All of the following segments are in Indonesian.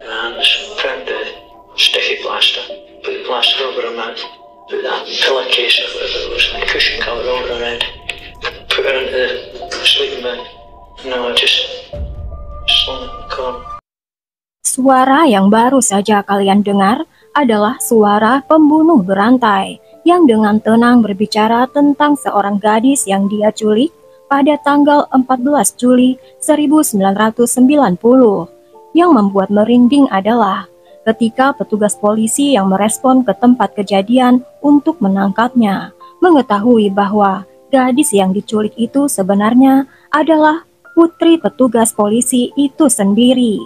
En dus found the stiffy plaster, put the plaster over her mouth, put that pillowcase or whatever it was, a cushion cover over her head, put her into the sleeping bag. No, I just slung it in the corner. Suara yang baru saja kalian dengar adalah suara pembunuh berantai yang dengan tenang berbicara tentang seorang gadis yang dia culik pada tanggal 14 Juli 1990. Yang membuat merinding adalah ketika petugas polisi yang merespon ke tempat kejadian untuk menangkapnya mengetahui bahwa gadis yang diculik itu sebenarnya adalah putri petugas polisi itu sendiri.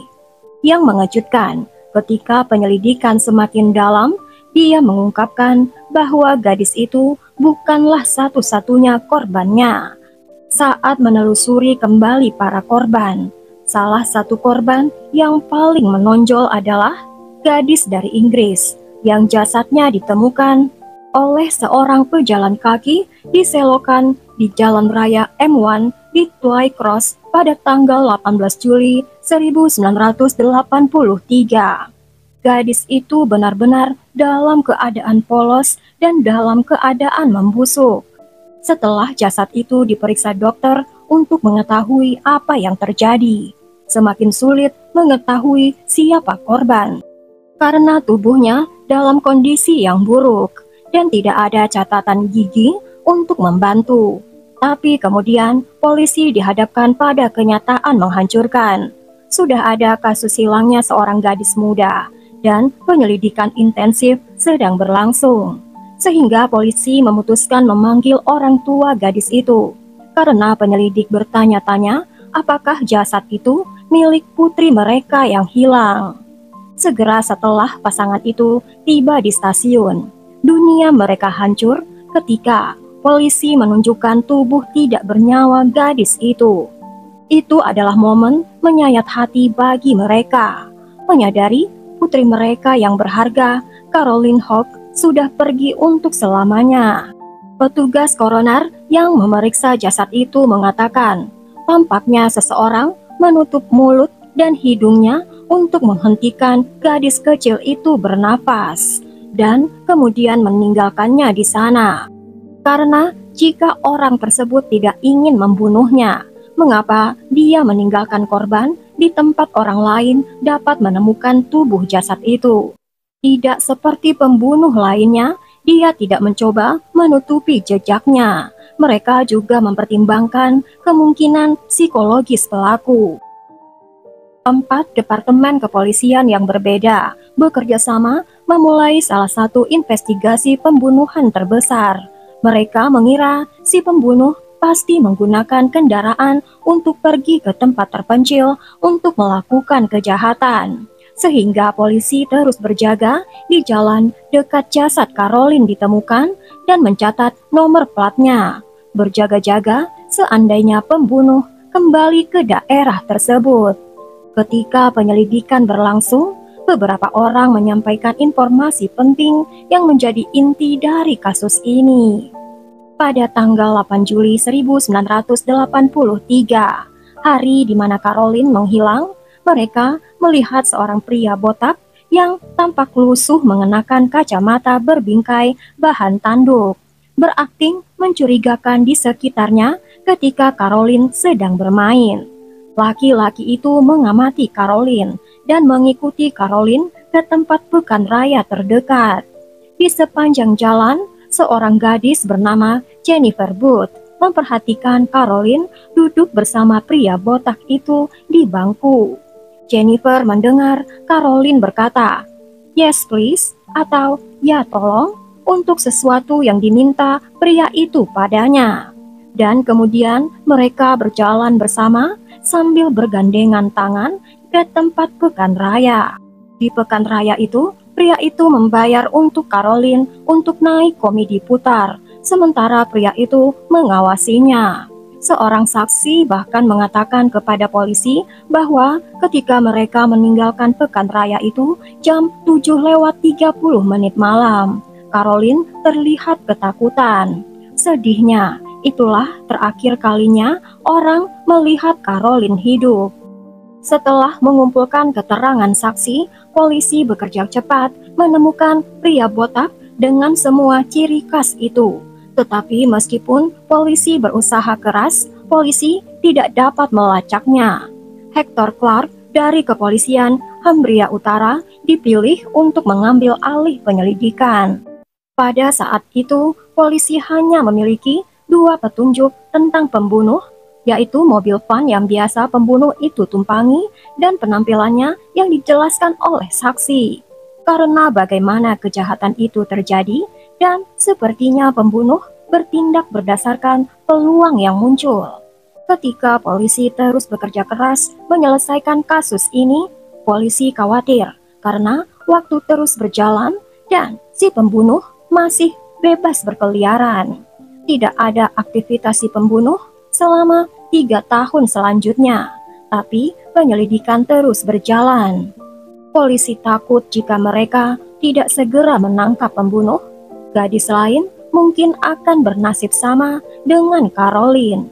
Yang mengejutkan, ketika penyelidikan semakin dalam, dia mengungkapkan bahwa gadis itu bukanlah satu-satunya korbannya. Saat menelusuri kembali para korban, salah satu korban yang paling menonjol adalah gadis dari Inggris yang jasadnya ditemukan oleh seorang pejalan kaki di selokan di Jalan Raya M1 di Twycross pada tanggal 18 Juli 1983. Gadis itu benar-benar dalam keadaan polos dan dalam keadaan membusuk. Setelah jasad itu diperiksa dokter untuk mengetahui apa yang terjadi, semakin sulit mengetahui siapa korban. Karena tubuhnya dalam kondisi yang buruk dan tidak ada catatan gigi untuk membantu. Tapi kemudian polisi dihadapkan pada kenyataan menghancurkan. Sudah ada kasus hilangnya seorang gadis muda dan penyelidikan intensif sedang berlangsung. Sehingga polisi memutuskan memanggil orang tua gadis itu. Karena penyelidik bertanya-tanya apakah jasad itu milik putri mereka yang hilang. Segera setelah pasangan itu tiba di stasiun, dunia mereka hancur ketika polisi menunjukkan tubuh tidak bernyawa gadis itu. Itu adalah momen menyayat hati bagi mereka, menyadari putri mereka yang berharga, Caroline Hogg, sudah pergi untuk selamanya. Petugas koroner yang memeriksa jasad itu mengatakan, tampaknya seseorang menutup mulut dan hidungnya untuk menghentikan gadis kecil itu bernapas dan kemudian meninggalkannya di sana. Karena jika orang tersebut tidak ingin membunuhnya, mengapa dia meninggalkan korban di tempat orang lain dapat menemukan tubuh jasad itu? Tidak seperti pembunuh lainnya, dia tidak mencoba menutupi jejaknya. Mereka juga mempertimbangkan kemungkinan psikologis pelaku. 4 departemen kepolisian yang berbeda bekerja sama memulai salah satu investigasi pembunuhan terbesar. Mereka mengira si pembunuh pasti menggunakan kendaraan untuk pergi ke tempat terpencil untuk melakukan kejahatan. Sehingga polisi terus berjaga di jalan dekat jasad Caroline ditemukan dan mencatat nomor platnya. Berjaga-jaga seandainya pembunuh kembali ke daerah tersebut. Ketika penyelidikan berlangsung, beberapa orang menyampaikan informasi penting yang menjadi inti dari kasus ini. Pada tanggal 8 Juli 1983, hari di mana Caroline menghilang, mereka melihat seorang pria botak yang tampak lusuh mengenakan kacamata berbingkai bahan tanduk, berakting mencurigakan di sekitarnya ketika Caroline sedang bermain. Laki-laki itu mengamati Caroline dan mengikuti Caroline ke tempat pekan raya terdekat. Di sepanjang jalan, seorang gadis bernama Jennifer Booth memperhatikan Caroline duduk bersama pria botak itu di bangku. Jennifer mendengar Caroline berkata, "Yes please," atau "Ya tolong," untuk sesuatu yang diminta pria itu padanya. Dan kemudian mereka berjalan bersama sambil bergandengan tangan ke tempat pekan raya. Di pekan raya itu, pria itu membayar untuk Caroline untuk naik komedi putar, sementara pria itu mengawasinya. Seorang saksi bahkan mengatakan kepada polisi bahwa ketika mereka meninggalkan pekan raya itu jam 7:30 malam, Caroline terlihat ketakutan. Sedihnya, itulah terakhir kalinya orang melihat Caroline hidup. Setelah mengumpulkan keterangan saksi, polisi bekerja cepat menemukan pria botak dengan semua ciri khas itu. Tetapi meskipun polisi berusaha keras, polisi tidak dapat melacaknya. Hector Clark dari kepolisian Hambria Utara dipilih untuk mengambil alih penyelidikan. Pada saat itu, polisi hanya memiliki 2 petunjuk tentang pembunuh, yaitu mobil van yang biasa pembunuh itu tumpangi dan penampilannya yang dijelaskan oleh saksi. Karena bagaimana kejahatan itu terjadi dan sepertinya pembunuh bertindak berdasarkan peluang yang muncul. Ketika polisi terus bekerja keras menyelesaikan kasus ini, polisi khawatir karena waktu terus berjalan dan si pembunuh masih bebas berkeliaran. Tidak ada aktivitas si pembunuh selama 3 tahun selanjutnya, tapi penyelidikan terus berjalan. Polisi takut jika mereka tidak segera menangkap pembunuh, gadis lain mungkin akan bernasib sama dengan Caroline.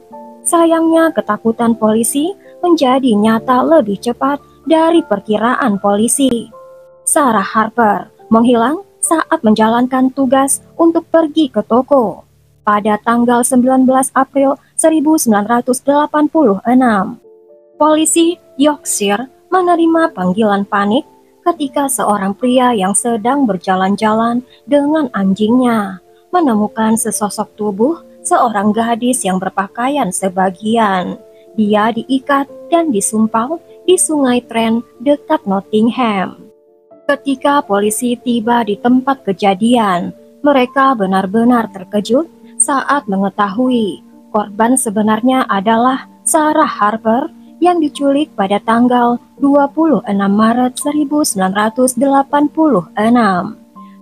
Sayangnya ketakutan polisi menjadi nyata lebih cepat dari perkiraan polisi. Sarah Harper menghilang saat menjalankan tugas untuk pergi ke toko pada tanggal 19 April 1986. Polisi Yorkshire menerima panggilan panik ketika seorang pria yang sedang berjalan-jalan dengan anjingnya menemukan sesosok tubuh seorang gadis yang berpakaian sebagian. Dia diikat dan disumpal di sungai Trent dekat Nottingham. Ketika polisi tiba di tempat kejadian, mereka benar-benar terkejut saat mengetahui korban sebenarnya adalah Sarah Harper yang diculik pada tanggal 26 Maret 1986,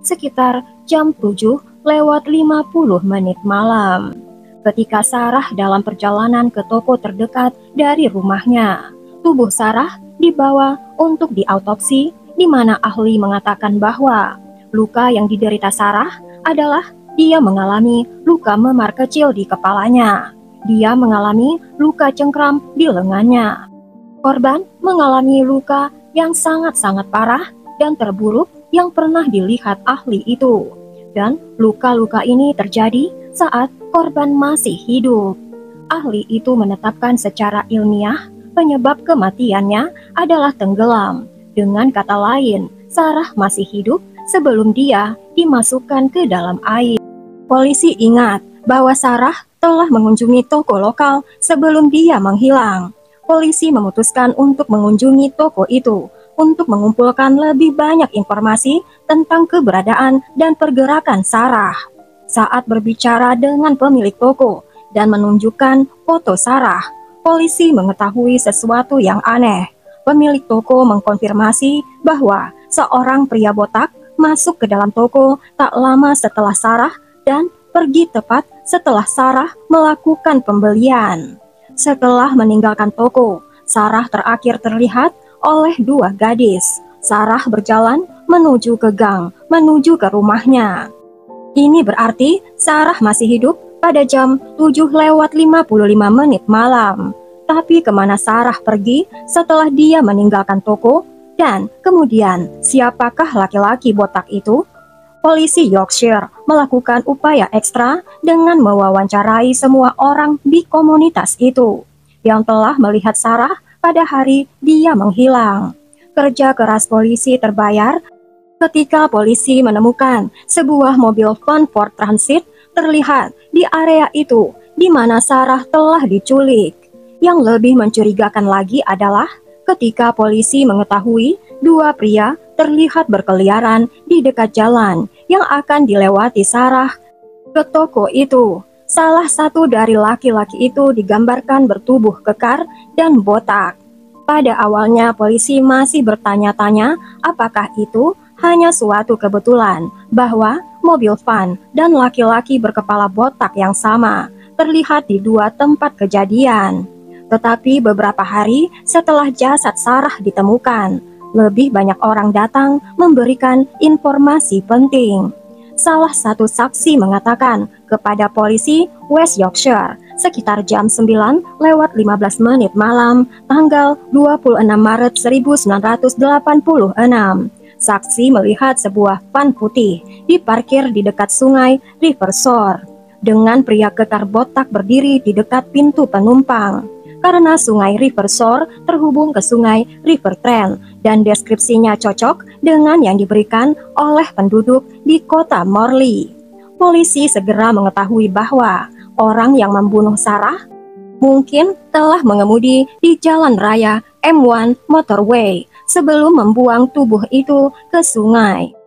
sekitar jam 7:50 malam. Ketika Sarah dalam perjalanan ke toko terdekat dari rumahnya, tubuh Sarah dibawa untuk diautopsi, di mana ahli mengatakan bahwa luka yang diderita Sarah adalah dia mengalami luka memar kecil di kepalanya. Dia mengalami luka cengkram di lengannya. Korban mengalami luka yang sangat-sangat parah dan terburuk yang pernah dilihat ahli itu. Dan luka-luka ini terjadi saat korban masih hidup. Ahli itu menetapkan secara ilmiah penyebab kematiannya adalah tenggelam. Dengan kata lain, Sarah masih hidup sebelum dia dimasukkan ke dalam air. Polisi ingat bahwa Sarah telah mengunjungi toko lokal sebelum dia menghilang. Polisi memutuskan untuk mengunjungi toko itu untuk mengumpulkan lebih banyak informasi tentang keberadaan dan pergerakan Sarah. Saat berbicara dengan pemilik toko dan menunjukkan foto Sarah, polisi mengetahui sesuatu yang aneh. Pemilik toko mengkonfirmasi bahwa seorang pria botak masuk ke dalam toko tak lama setelah Sarah dan pergi tepat setelah Sarah melakukan pembelian. Setelah meninggalkan toko, Sarah terakhir terlihat oleh 2 gadis. Sarah berjalan menuju ke gang, menuju ke rumahnya. Ini berarti Sarah masih hidup pada jam 7:55 malam. Tapi kemana Sarah pergi setelah dia meninggalkan toko? Dan kemudian siapakah laki-laki botak itu? Polisi Yorkshire melakukan upaya ekstra dengan mewawancarai semua orang di komunitas itu yang telah melihat Sarah pada hari dia menghilang. Kerja keras polisi terbayar ketika polisi menemukan sebuah mobil van Ford Transit terlihat di area itu di mana Sarah telah diculik. Yang lebih mencurigakan lagi adalah ketika polisi mengetahui 2 pria terlihat berkeliaran di dekat jalan yang akan dilewati Sarah ke toko itu. Salah satu dari laki-laki itu digambarkan bertubuh kekar dan botak. Pada awalnya polisi masih bertanya-tanya apakah itu hanya suatu kebetulan bahwa mobil van dan laki-laki berkepala botak yang sama terlihat di 2 tempat kejadian. Tetapi beberapa hari setelah jasad Sarah ditemukan, lebih banyak orang datang memberikan informasi penting. Salah satu saksi mengatakan kepada polisi West Yorkshire sekitar jam 9:15 malam, tanggal 26 Maret 1986. Saksi melihat sebuah van putih diparkir di dekat sungai Rivershore dengan pria kekar botak berdiri di dekat pintu penumpang. Karena sungai Rivershore terhubung ke sungai River Trent dan deskripsinya cocok dengan yang diberikan oleh penduduk di kota Morley. Polisi segera mengetahui bahwa orang yang membunuh Sarah mungkin telah mengemudi di jalan raya M1 Motorway sebelum membuang tubuh itu ke sungai.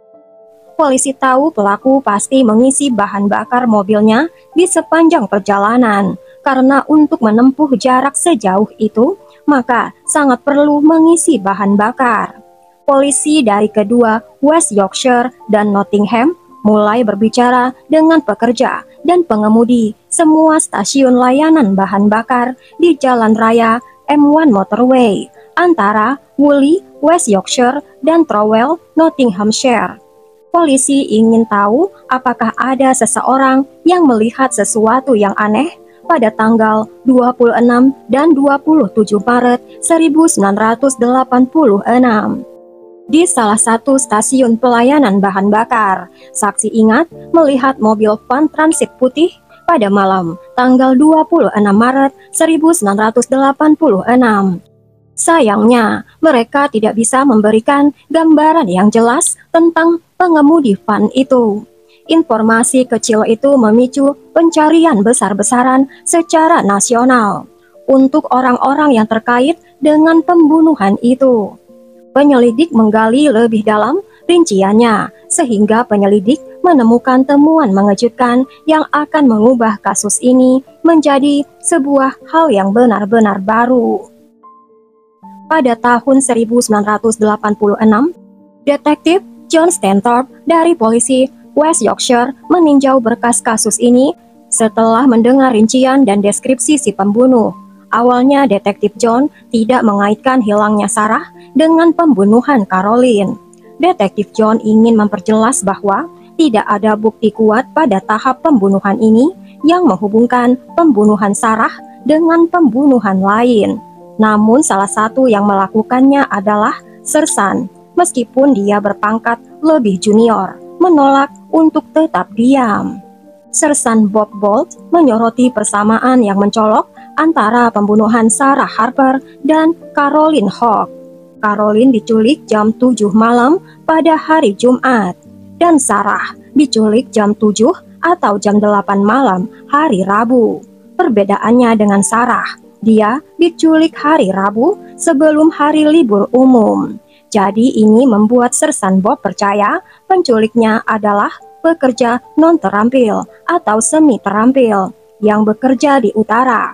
Polisi tahu pelaku pasti mengisi bahan bakar mobilnya di sepanjang perjalanan, karena untuk menempuh jarak sejauh itu, maka sangat perlu mengisi bahan bakar. Polisi dari kedua West Yorkshire dan Nottingham mulai berbicara dengan pekerja dan pengemudi semua stasiun layanan bahan bakar di jalan raya M1 Motorway antara Woolley, West Yorkshire, dan Trowell, Nottinghamshire. Polisi ingin tahu apakah ada seseorang yang melihat sesuatu yang aneh pada tanggal 26 dan 27 Maret 1986. Di salah satu stasiun pelayanan bahan bakar, saksi ingat melihat mobil van transit putih pada malam tanggal 26 Maret 1986. Sayangnya, mereka tidak bisa memberikan gambaran yang jelas tentang pengemudi van itu. Informasi kecil itu memicu pencarian besar-besaran secara nasional untuk orang-orang yang terkait dengan pembunuhan itu. Penyelidik menggali lebih dalam rinciannya, sehingga penyelidik menemukan temuan mengejutkan yang akan mengubah kasus ini menjadi sebuah hal yang benar-benar baru. Pada tahun 1986, detektif John Stanthorpe dari polisi West Yorkshire meninjau berkas kasus ini setelah mendengar rincian dan deskripsi si pembunuh. Awalnya detektif John tidak mengaitkan hilangnya Sarah dengan pembunuhan Caroline. Detektif John ingin memperjelas bahwa tidak ada bukti kuat pada tahap pembunuhan ini yang menghubungkan pembunuhan Sarah dengan pembunuhan lain. Namun salah satu yang melakukannya adalah Sersan, meskipun dia berpangkat lebih junior, menolak untuk tetap diam. Sersan Bob Bolt menyoroti persamaan yang mencolok antara pembunuhan Sarah Harper dan Caroline Hogg. Caroline diculik jam 7 malam pada hari Jumat, dan Sarah diculik jam 7 atau jam 8 malam hari Rabu. Perbedaannya dengan Sarah, dia diculik hari Rabu sebelum hari libur umum. Jadi ini membuat Sersan Bob percaya penculiknya adalah pekerja non-terampil atau semi-terampil yang bekerja di utara.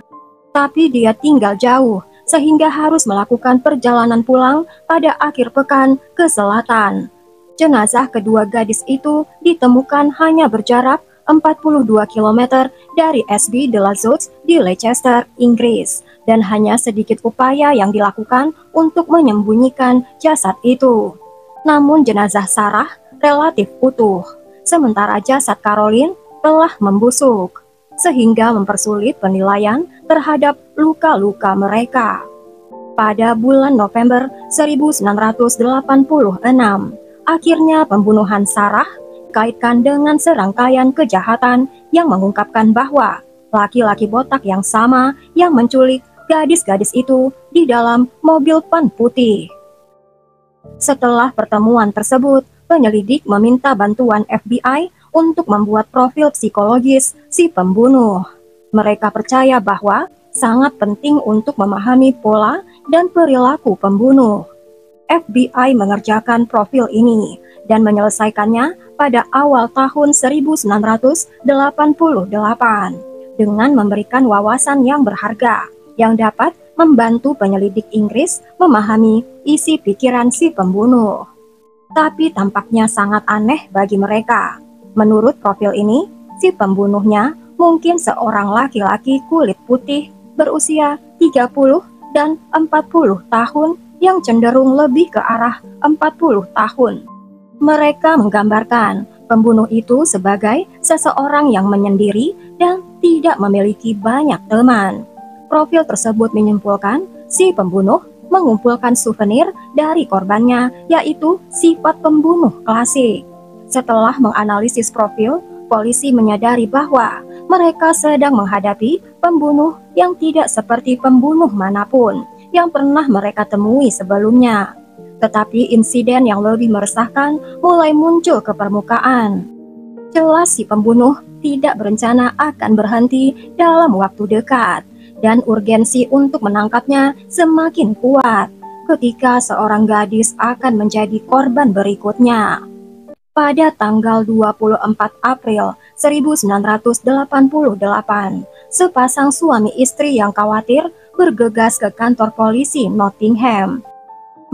Tapi dia tinggal jauh sehingga harus melakukan perjalanan pulang pada akhir pekan ke selatan. Jenazah kedua gadis itu ditemukan hanya berjarak 42 km dari SB de la Zouch di Leicester, Inggris, dan hanya sedikit upaya yang dilakukan untuk menyembunyikan jasad itu. Namun jenazah Sarah relatif utuh, sementara jasad Caroline telah membusuk, sehingga mempersulit penilaian terhadap luka-luka mereka. Pada bulan November 1986, akhirnya pembunuhan Sarah dikaitkan dengan serangkaian kejahatan yang mengungkapkan bahwa laki-laki botak yang sama yang menculik gadis-gadis itu di dalam mobil van putih. Setelah pertemuan tersebut, penyelidik meminta bantuan FBI untuk membuat profil psikologis si pembunuh. Mereka percaya bahwa sangat penting untuk memahami pola dan perilaku pembunuh. FBI mengerjakan profil ini dan menyelesaikannya pada awal tahun 1988 dengan memberikan wawasan yang berharga yang dapat membantu penyelidik Inggris memahami isi pikiran si pembunuh. Tapi tampaknya sangat aneh bagi mereka. Menurut profil ini, si pembunuhnya mungkin seorang laki-laki kulit putih berusia 30 dan 40 tahun yang cenderung lebih ke arah 40 tahun. Mereka menggambarkan pembunuh itu sebagai seseorang yang menyendiri dan tidak memiliki banyak teman. Profil tersebut menyimpulkan si pembunuh mengumpulkan souvenir dari korbannya, yaitu sifat pembunuh klasik. Setelah menganalisis profil, polisi menyadari bahwa mereka sedang menghadapi pembunuh yang tidak seperti pembunuh manapun yang pernah mereka temui sebelumnya. Tetapi insiden yang lebih meresahkan mulai muncul ke permukaan. Jelas si pembunuh tidak berencana akan berhenti dalam waktu dekat, dan urgensi untuk menangkapnya semakin kuat ketika seorang gadis akan menjadi korban berikutnya. Pada tanggal 24 April 1988, sepasang suami istri yang khawatir bergegas ke kantor polisi Nottingham.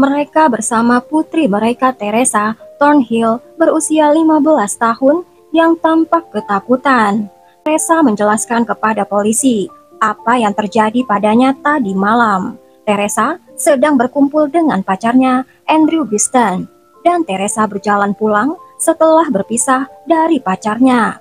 Mereka bersama putri mereka Teresa Thornhill berusia 15 tahun yang tampak ketakutan. Teresa menjelaskan kepada polisi apa yang terjadi padanya tadi malam. Teresa sedang berkumpul dengan pacarnya Andrew Biston, dan Teresa berjalan pulang setelah berpisah dari pacarnya.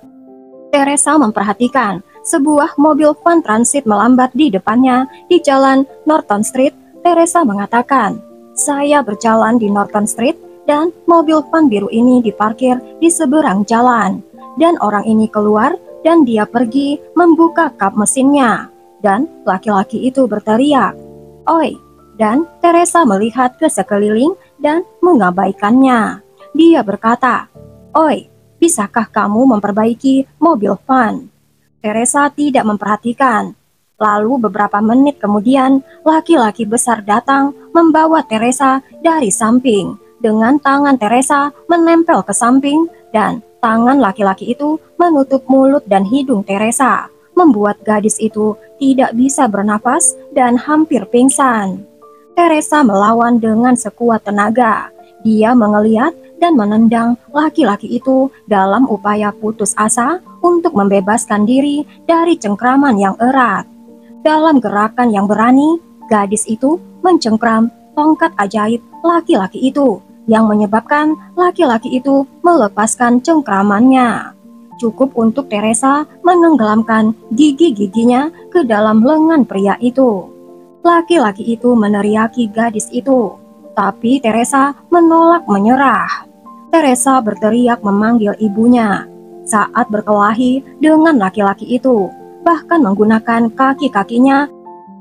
Teresa memperhatikan sebuah mobil van transit melambat di depannya di jalan Norton Street. Teresa mengatakan, "Saya berjalan di Norton Street dan mobil van biru ini diparkir di seberang jalan, dan orang ini keluar dan dia pergi membuka kap mesinnya, dan laki-laki itu berteriak, 'Oi!' Dan Teresa melihat ke sekeliling dan mengabaikannya. Dia berkata, 'Oi, bisakah kamu memperbaiki mobil van?' Teresa tidak memperhatikan. Lalu beberapa menit kemudian, laki-laki besar datang membawa Teresa dari samping, dengan tangan Teresa menempel ke samping, dan tangan laki-laki itu menutup mulut dan hidung Teresa, membuat gadis itu tidak bisa bernafas dan hampir pingsan. Teresa melawan dengan sekuat tenaga. Dia mengeliat dan menendang laki-laki itu dalam upaya putus asa untuk membebaskan diri dari cengkraman yang erat. Dalam gerakan yang berani, gadis itu mencengkram tongkat ajaib laki-laki itu, yang menyebabkan laki-laki itu melepaskan cengkramannya. Cukup untuk Teresa menenggelamkan gigi-giginya ke dalam lengan pria itu. Laki-laki itu meneriaki gadis itu, tapi Teresa menolak menyerah. Teresa berteriak memanggil ibunya saat berkelahi dengan laki-laki itu, bahkan menggunakan kaki-kakinya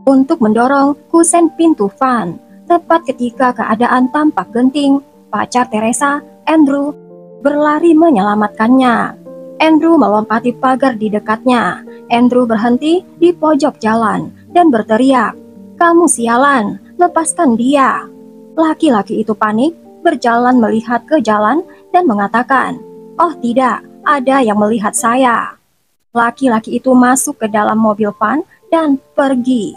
untuk mendorong kusen pintu van. Tepat ketika keadaan tampak genting, pacar Teresa, Andrew, berlari menyelamatkannya. Andrew melompati pagar di dekatnya. Andrew berhenti di pojok jalan dan berteriak, "Kamu sialan, lepaskan dia." Laki-laki itu panik, berjalan melihat ke jalan dan mengatakan, "Oh tidak, ada yang melihat saya." Laki-laki itu masuk ke dalam mobil van dan pergi.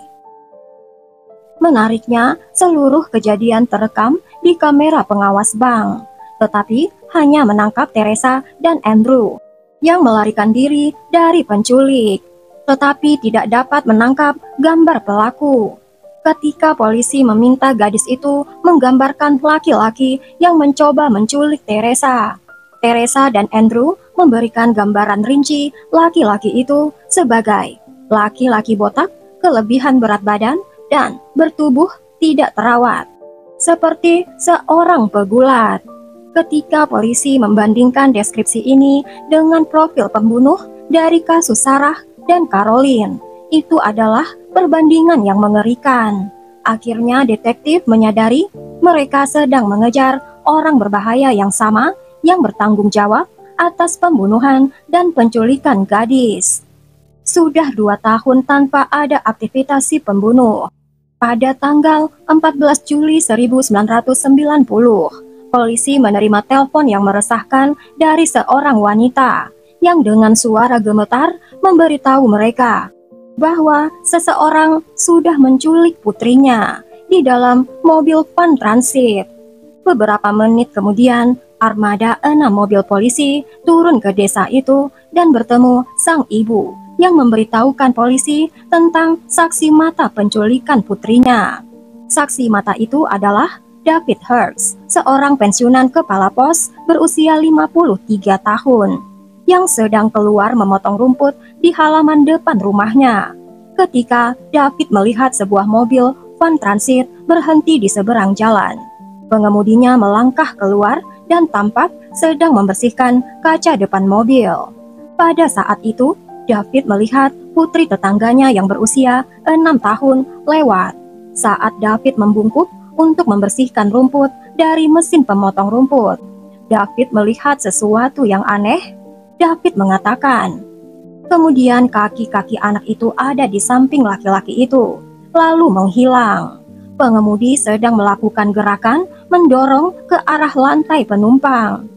Menariknya, seluruh kejadian terekam di kamera pengawas bank, tetapi hanya menangkap Teresa dan Andrew yang melarikan diri dari penculik, tetapi tidak dapat menangkap gambar pelaku. Ketika polisi meminta gadis itu menggambarkan laki-laki yang mencoba menculik Teresa, Teresa dan Andrew memberikan gambaran rinci laki-laki itu sebagai laki-laki botak, kelebihan berat badan, dan bertubuh tidak terawat, seperti seorang pegulat. Ketika polisi membandingkan deskripsi ini dengan profil pembunuh dari kasus Sarah dan Caroline, itu adalah perbandingan yang mengerikan. Akhirnya detektif menyadari mereka sedang mengejar orang berbahaya yang sama yang bertanggung jawab atas pembunuhan dan penculikan gadis. Sudah 2 tahun tanpa ada aktivitas si pembunuh. Pada tanggal 14 Juli 1990, polisi menerima telepon yang meresahkan dari seorang wanita yang dengan suara gemetar memberitahu mereka bahwa seseorang sudah menculik putrinya di dalam mobil van transit. Beberapa menit kemudian, armada 6 mobil polisi turun ke desa itu dan bertemu sang ibu yang memberitahukan polisi tentang saksi mata penculikan putrinya. Saksi mata itu adalah David Hurst, seorang pensiunan kepala pos berusia 53 tahun. yang sedang keluar memotong rumput di halaman depan rumahnya. Ketika David melihat sebuah mobil van transit berhenti di seberang jalan, pengemudinya melangkah keluar dan tampak sedang membersihkan kaca depan mobil. Pada saat itu, David melihat putri tetangganya yang berusia 6 tahun lewat. Saat David membungkuk untuk membersihkan rumput dari mesin pemotong rumput, David melihat sesuatu yang aneh. David mengatakan, kemudian kaki-kaki anak itu ada di samping laki-laki itu, lalu menghilang. Pengemudi sedang melakukan gerakan mendorong ke arah lantai penumpang.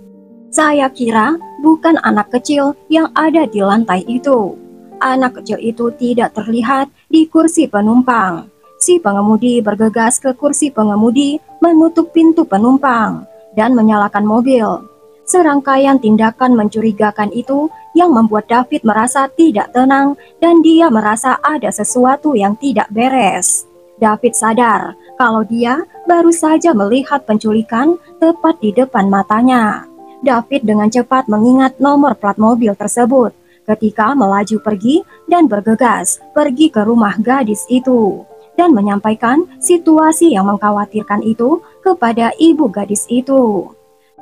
Saya kira bukan anak kecil yang ada di lantai itu. Anak kecil itu tidak terlihat di kursi penumpang. Si pengemudi bergegas ke kursi pengemudi, menutup pintu penumpang, dan menyalakan mobil. Serangkaian tindakan mencurigakan itu yang membuat David merasa tidak tenang dan dia merasa ada sesuatu yang tidak beres. David sadar kalau dia baru saja melihat penculikan tepat di depan matanya. David dengan cepat mengingat nomor plat mobil tersebut ketika melaju pergi dan bergegas pergi ke rumah gadis itu dan menyampaikan situasi yang mengkhawatirkan itu kepada ibu gadis itu.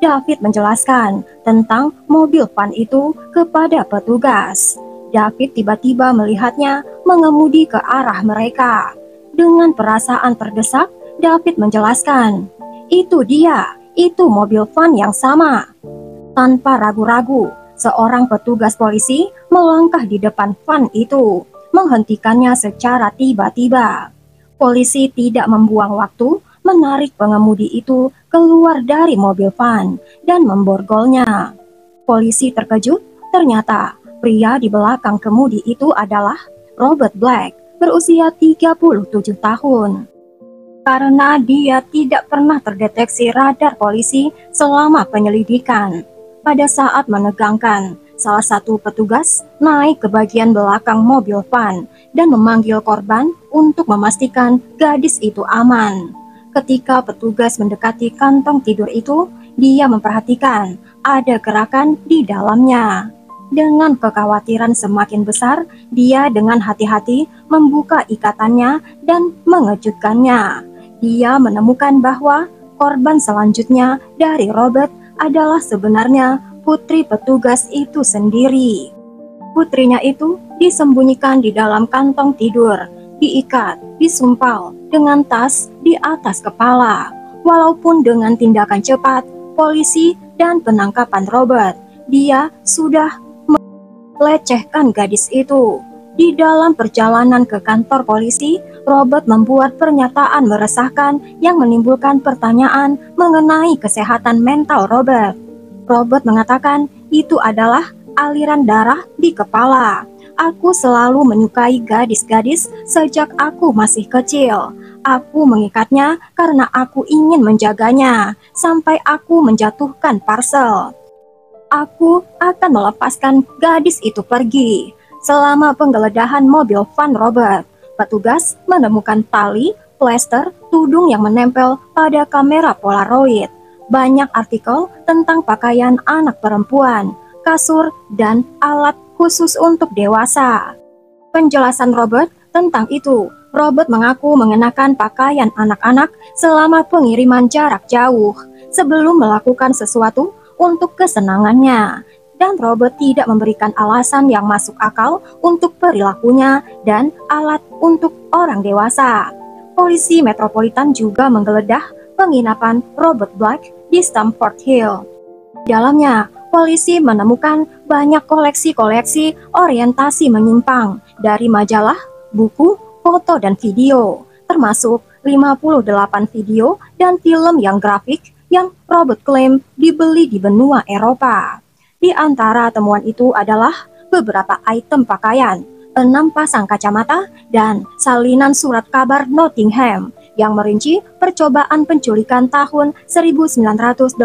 David menjelaskan tentang mobil van itu kepada petugas. David tiba-tiba melihatnya mengemudi ke arah mereka. Dengan perasaan terdesak, David menjelaskan, "Itu dia, itu mobil van yang sama." Tanpa ragu-ragu, seorang petugas polisi melangkah di depan van itu, menghentikannya secara tiba-tiba. Polisi tidak membuang waktu, menarik pengemudi itu keluar dari mobil van dan memborgolnya. Polisi terkejut, ternyata pria di belakang kemudi itu adalah Robert Black, berusia 37 tahun. Karena dia tidak pernah terdeteksi radar polisi selama penyelidikan. Pada saat menegangkan, salah satu petugas naik ke bagian belakang mobil van dan memanggil korban untuk memastikan gadis itu aman. Ketika petugas mendekati kantong tidur itu, dia memperhatikan ada gerakan di dalamnya. Dengan kekhawatiran semakin besar, dia dengan hati-hati membuka ikatannya dan mengejutkannya. Dia menemukan bahwa korban selanjutnya dari Robert adalah sebenarnya putri petugas itu sendiri. Putrinya itu disembunyikan di dalam kantong tidur, diikat, disumpal dengan tas di atas kepala. Walaupun dengan tindakan cepat, polisi dan penangkapan Robert, dia sudah melecehkan gadis itu. Di dalam perjalanan ke kantor polisi, Robert membuat pernyataan meresahkan yang menimbulkan pertanyaan mengenai kesehatan mental Robert. Robert mengatakan itu adalah aliran darah di kepala. Aku selalu menyukai gadis-gadis sejak aku masih kecil. Aku mengikatnya karena aku ingin menjaganya sampai aku menjatuhkan parcel. Aku akan melepaskan gadis itu pergi. Selama penggeledahan mobil van Robert, petugas menemukan tali, plester, tudung yang menempel pada kamera Polaroid. Banyak artikel tentang pakaian anak perempuan, kasur, dan alat khusus untuk dewasa. Penjelasan Robert tentang itu, Robert mengaku mengenakan pakaian anak-anak selama pengiriman jarak jauh sebelum melakukan sesuatu untuk kesenangannya. Dan Robert tidak memberikan alasan yang masuk akal untuk perilakunya dan alat untuk orang dewasa. Polisi Metropolitan juga menggeledah penginapan Robert Black di Stamford Hill. Di dalamnya, polisi menemukan banyak koleksi-koleksi orientasi menyimpang dari majalah, buku, foto, dan video, termasuk 58 video dan film yang grafik yang Robert klaim dibeli di benua Eropa. Di antara temuan itu adalah beberapa item pakaian, 6 pasang kacamata, dan salinan surat kabar Nottingham yang merinci percobaan penculikan tahun 1988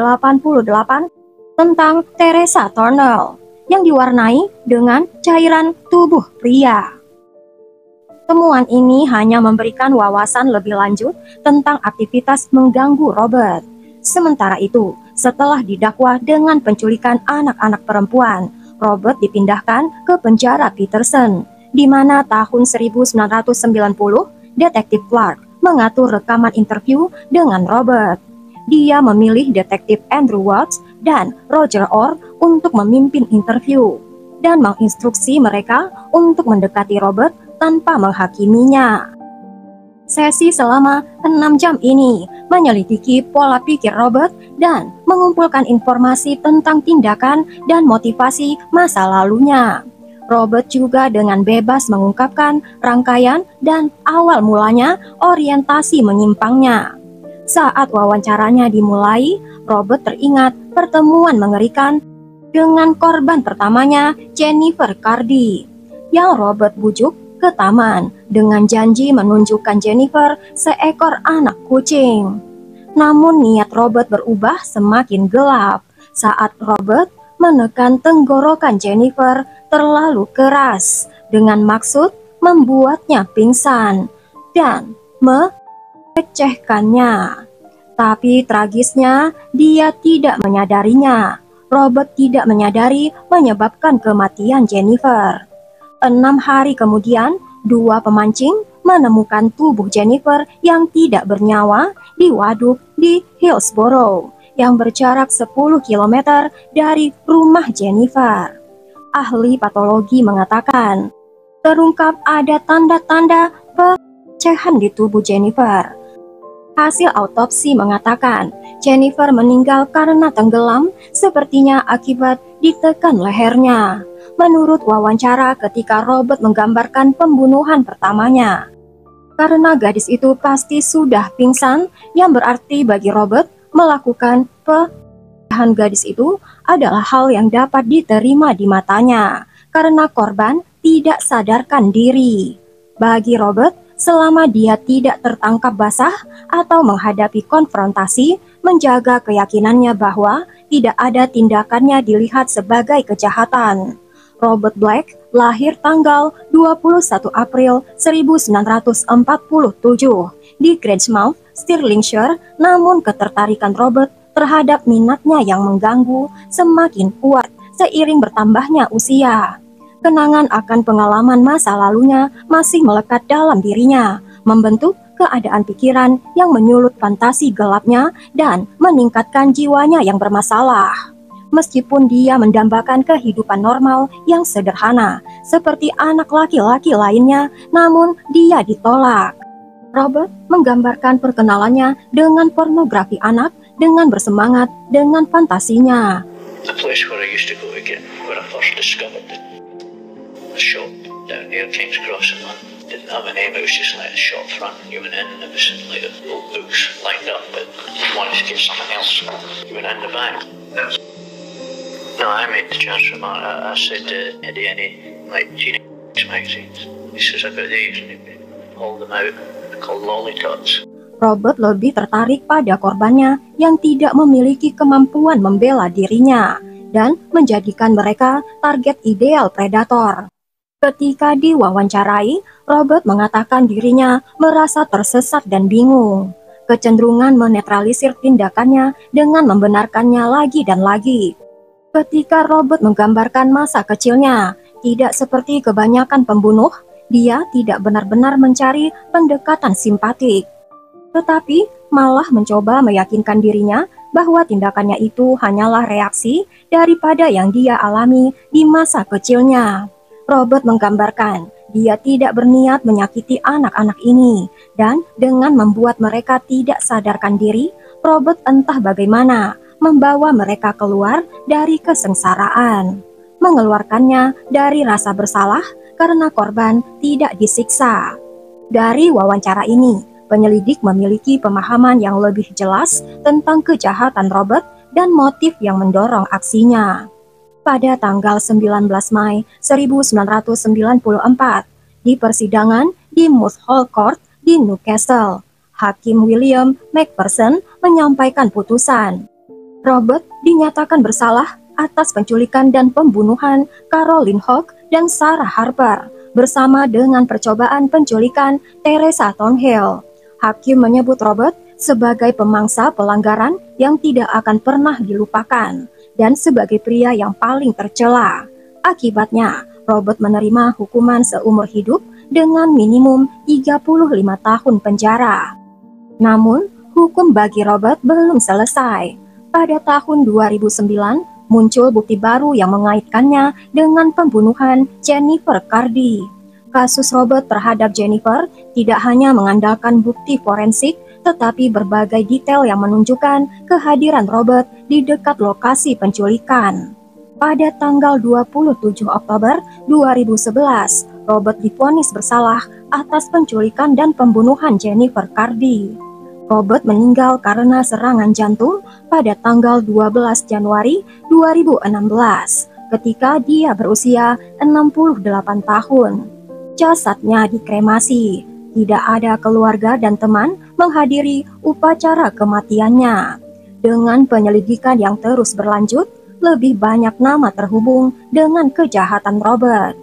tentang Teresa Thornell yang diwarnai dengan cairan tubuh pria. Temuan ini hanya memberikan wawasan lebih lanjut tentang aktivitas mengganggu Robert. Sementara itu, setelah didakwa dengan penculikan anak-anak perempuan, Robert dipindahkan ke penjara Peterson, di mana tahun 1990 detektif Clark mengatur rekaman interview dengan Robert. Dia memilih detektif Andrew Watts dan Roger Orr untuk memimpin interview dan menginstruksi mereka untuk mendekati Robert tanpa menghakiminya. Sesi selama 6 jam ini menyelidiki pola pikir Robert dan mengumpulkan informasi tentang tindakan dan motivasi masa lalunya. Robert juga dengan bebas mengungkapkan rangkaian dan awal mulanya orientasi menyimpangnya. Saat wawancaranya dimulai, Robert teringat pertemuan mengerikan dengan korban pertamanya, Jennifer Cardy, yang Robert bujuk ke taman dengan janji menunjukkan Jennifer seekor anak kucing. Namun niat Robert berubah semakin gelap saat Robert menekan tenggorokan Jennifer terlalu keras dengan maksud membuatnya pingsan dan melecehkannya. Tapi tragisnya dia tidak menyadarinya. Robert tidak menyadari menyebabkan kematian Jennifer. 6 hari kemudian, 2 pemancing menemukan tubuh Jennifer yang tidak bernyawa di waduk di Hillsborough yang berjarak 10 km dari rumah Jennifer. Ahli patologi mengatakan, terungkap ada tanda-tanda pelecehan di tubuh Jennifer. Hasil autopsi mengatakan Jennifer meninggal karena tenggelam, sepertinya akibat ditekan lehernya. Menurut wawancara ketika Robert menggambarkan pembunuhan pertamanya, karena gadis itu pasti sudah pingsan, yang berarti bagi Robert melakukan pelecehan gadis itu adalah hal yang dapat diterima di matanya, karena korban tidak sadarkan diri. Bagi Robert, selama dia tidak tertangkap basah atau menghadapi konfrontasi, menjaga keyakinannya bahwa tidak ada tindakannya dilihat sebagai kejahatan. Robert Black lahir tanggal 21 April 1947 di Grangemouth, Stirlingshire, namun ketertarikan Robert terhadap minatnya yang mengganggu semakin kuat seiring bertambahnya usia. Kenangan akan pengalaman masa lalunya masih melekat dalam dirinya, membentuk keadaan pikiran yang menyulut fantasi gelapnya dan meningkatkan jiwanya yang bermasalah. Meskipun dia mendambakan kehidupan normal yang sederhana, seperti anak laki-laki lainnya, namun dia ditolak. Robert menggambarkan perkenalannya dengan pornografi anak dengan bersemangat dengan fantasinya. The place where I used to go again, where I first discovered it. A shop down near King's Cross in London. Didn't have a name, it was just like a shop front, and you went in and it was like old books lined up, but if you wanted to get something else, you went in the back. No, I made the chance remark. I said to Eddie, any like teenage magazines. He says, I got these, and he pulled them out. They're called Lollytots. Robert lebih tertarik pada korbannya yang tidak memiliki kemampuan membela dirinya dan menjadikan mereka target ideal predator. Ketika diwawancarai, Robert mengatakan dirinya merasa tersesat dan bingung. Kecenderungan menetralisir tindakannya dengan membenarkannya lagi dan lagi. Ketika Robert menggambarkan masa kecilnya, tidak seperti kebanyakan pembunuh, dia tidak benar-benar mencari pendekatan simpatik, tetapi malah mencoba meyakinkan dirinya bahwa tindakannya itu hanyalah reaksi daripada yang dia alami di masa kecilnya. Robert menggambarkan dia tidak berniat menyakiti anak-anak ini, dan dengan membuat mereka tidak sadarkan diri, Robert entah bagaimana membawa mereka keluar dari kesengsaraan, mengeluarkannya dari rasa bersalah karena korban tidak disiksa. Dari wawancara ini, penyelidik memiliki pemahaman yang lebih jelas tentang kejahatan Robert dan motif yang mendorong aksinya. Pada tanggal 19 Mei 1994, di persidangan di Moot Hall Court di Newcastle, Hakim William McPherson menyampaikan putusan. Robert dinyatakan bersalah atas penculikan dan pembunuhan Caroline Hogg dan Sarah Harper bersama dengan percobaan penculikan Teresa Thornhill. Hakim menyebut Robert sebagai pemangsa pelanggaran yang tidak akan pernah dilupakan dan sebagai pria yang paling tercela. Akibatnya, Robert menerima hukuman seumur hidup dengan minimum 35 tahun penjara. Namun, hukum bagi Robert belum selesai. Pada tahun 2009, muncul bukti baru yang mengaitkannya dengan pembunuhan Jennifer Cardy. Kasus Robert terhadap Jennifer tidak hanya mengandalkan bukti forensik, tetapi berbagai detail yang menunjukkan kehadiran Robert di dekat lokasi penculikan. Pada tanggal 27 Oktober 2011, Robert divonis bersalah atas penculikan dan pembunuhan Jennifer Cardy. Robert meninggal karena serangan jantung pada tanggal 12 Januari 2016 ketika dia berusia 68 tahun. Jasadnya dikremasi. Tidak ada keluarga dan teman menghadiri upacara kematiannya. Dengan penyelidikan yang terus berlanjut, lebih banyak nama terhubung dengan kejahatan Robert.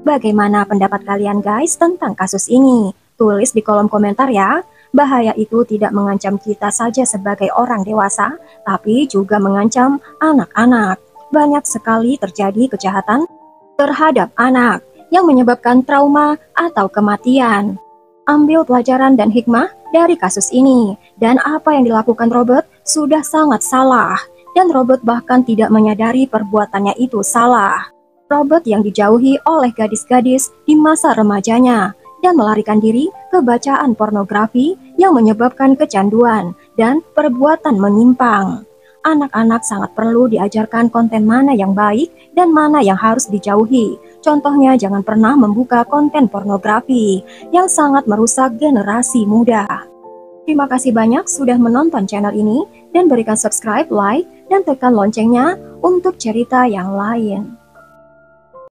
Bagaimana pendapat kalian guys tentang kasus ini? Tulis di kolom komentar ya. Bahaya itu tidak mengancam kita saja sebagai orang dewasa, tapi juga mengancam anak-anak. Banyak sekali terjadi kejahatan terhadap anak yang menyebabkan trauma atau kematian. Ambil pelajaran dan hikmah dari kasus ini, dan apa yang dilakukan Robert sudah sangat salah. Dan Robert bahkan tidak menyadari perbuatannya itu salah. Robert yang dijauhi oleh gadis-gadis di masa remajanya dan melarikan diri ke bacaan pornografi yang menyebabkan kecanduan dan perbuatan menyimpang. Anak-anak sangat perlu diajarkan konten mana yang baik dan mana yang harus dijauhi. Contohnya, jangan pernah membuka konten pornografi yang sangat merusak generasi muda. Terima kasih banyak sudah menonton channel ini dan berikan subscribe, like, dan tekan loncengnya untuk cerita yang lain.